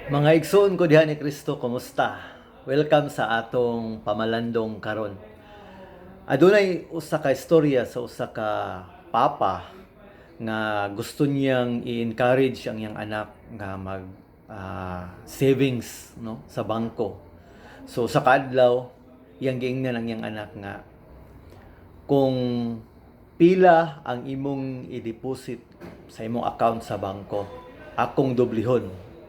Mga igsoon ko diha ni Kristo, kumusta? Welcome sa atong pamalandong karon. Adunay usa ka istorya sa usa ka papa nga gusto niyang i-encourage ang iyang anak nga mag savings no sa bangko. So sa kadlaw, iyang giingnan ang iyang anak nga kung pila ang imong i-deposit sa imong account sa bangko, akong doblihon,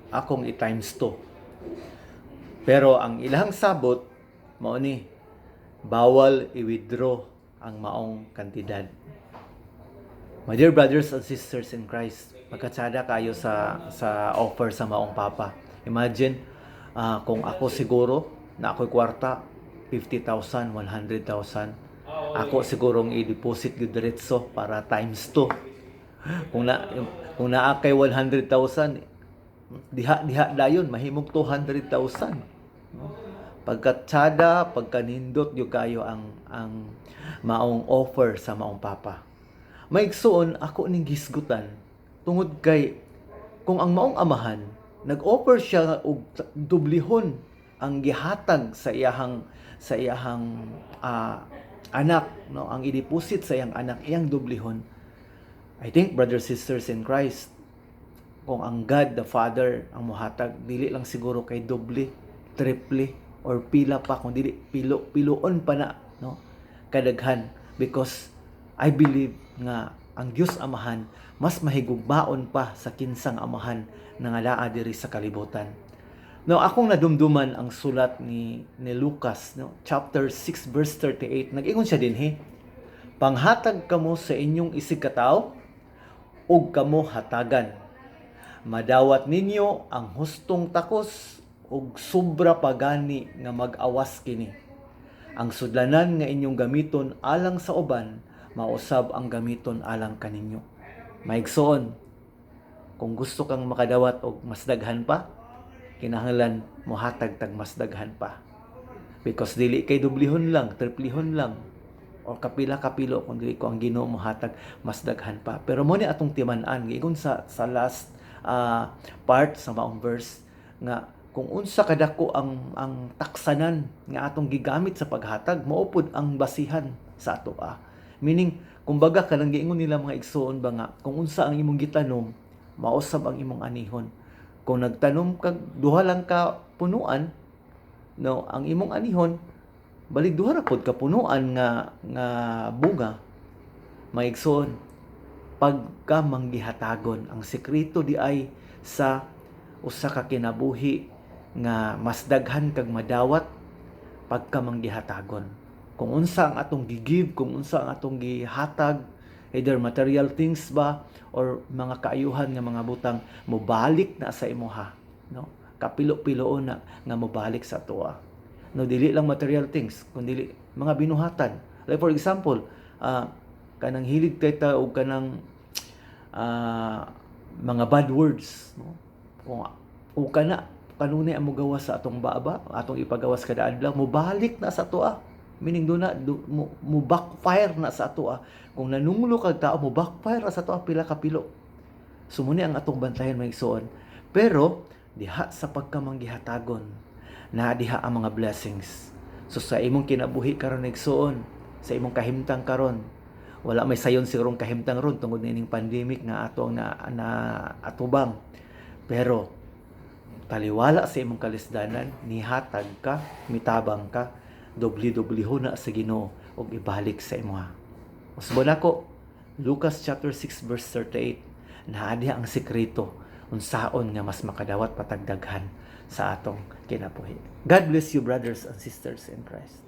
akong i-times 2. Pero ang ilahang sabot mao ni bawal i-withdraw ang maong kantidad. My dear brothers and sisters in Christ, magkatsada kayo sa offer sa maong papa. Imagine kung ako siguro na ako'y kwarta 50,000, 100,000, ako sigurong i-deposit gyud diretso para times 2. Kung naa kay 100,000, diha dayon mahimong 200,000. Pagkatsada, pagkanindot yung kayo ang maong offer sa maong papa. Maigsoon ako ning gisgutan tungod kay kung ang maong amahan nag-offer siya og dublihon ang gihatag sa iyahang anak, no, ang i-deposit sa iyang anak, iyang dublihon. I think, brothers sisters in Christ, kung ang God the Father ang muhatag, dili lang siguro kay doble, triple, or pila pa, kung dili piloon pa na, no, kadaghan. Because I believe nga ang Diyos Amahan mas mahigugmaon pa sa kinsang amahan na nga naa diri sa kalibutan. No, akong nadumduman ang sulat ni Lucas, no, chapter 6 verse 38. Nag-ingon siya dinhi, panghatag kamo sa inyong isigkataw ug kamo hatagan. Madawat ninyo ang hustong takos ug sobra pagani nga mag-awas kini. Ang sudlanan nga inyong gamiton alang sa uban, mausab ang gamiton alang kaninyo. Maigsoon, kung gusto kang makadawat og mas daghan pa, kinahanglan mohatag tag mas daghan pa. Because dili kay dublihon lang, triplihon lang, o kapila-kapilo kung dili ko ang Ginoo mohatag mas daghan pa. Pero mo ni atong timan-an giingon sa last part sa maong verse nga kung unsa kadako ang taksanan nga atong gigamit sa paghatag, maupod ang basihan sa atoa. Meaning, kumbaga kanang giingon nila mga igsoon ba nga, kung unsa ang imong gitanom, mausab ang imong anihon. Kung nagtanom kag duha lang ka punuan, no, ang imong anihon balik duha ra pod ka punuan nga bunga. Maigsoon, pagka manggihatagon, ang sekreto di ay sa usa ka kinabuhi nga mas daghan kag madawat pagka manggihatagon. Kung unsa ang atong gigive, kung unsa ang atong gihatag, either material things ba or mga kaayuhan nga mga butang, mobalik na sa imuha, no? Kapilo-piloon na nga mobalik sa tuwa. No, dili lang material things, kundi mga binuhatan. Like for example, kanang hilig kay ta og kanang mga bad words, no? Kung kanunay ang mogawas sa atong baba, atong ipagawas kada adlaw, mobalik na sa tuwa. Meaning mo backfire na sa atoa. Kung nanunglo kag tao, mo backfire na sa atoa pila ka pilo. Sumuni ang atong bantayan may igsoon. Pero diha sa pagkamanggihatagon, na diha ang mga blessings. So sa imong kinabuhi karon igsoon, sa imong kahimtang karon, wala may sayon sigurong kahimtang ron tungod nining pandemic nga atong na atubang. Pero taliwala sa imong kalisdanan, nihatag ka, mitabang ka, dobli-dobliho na sa Ginoo ug ibalik sa imuha. Usbon ako, Lucas chapter 6 verse 38, naa diha ang sekreto unsaon nga mas makadawat patagdaghan sa atong kinabuhi. God bless you, brothers and sisters in Christ.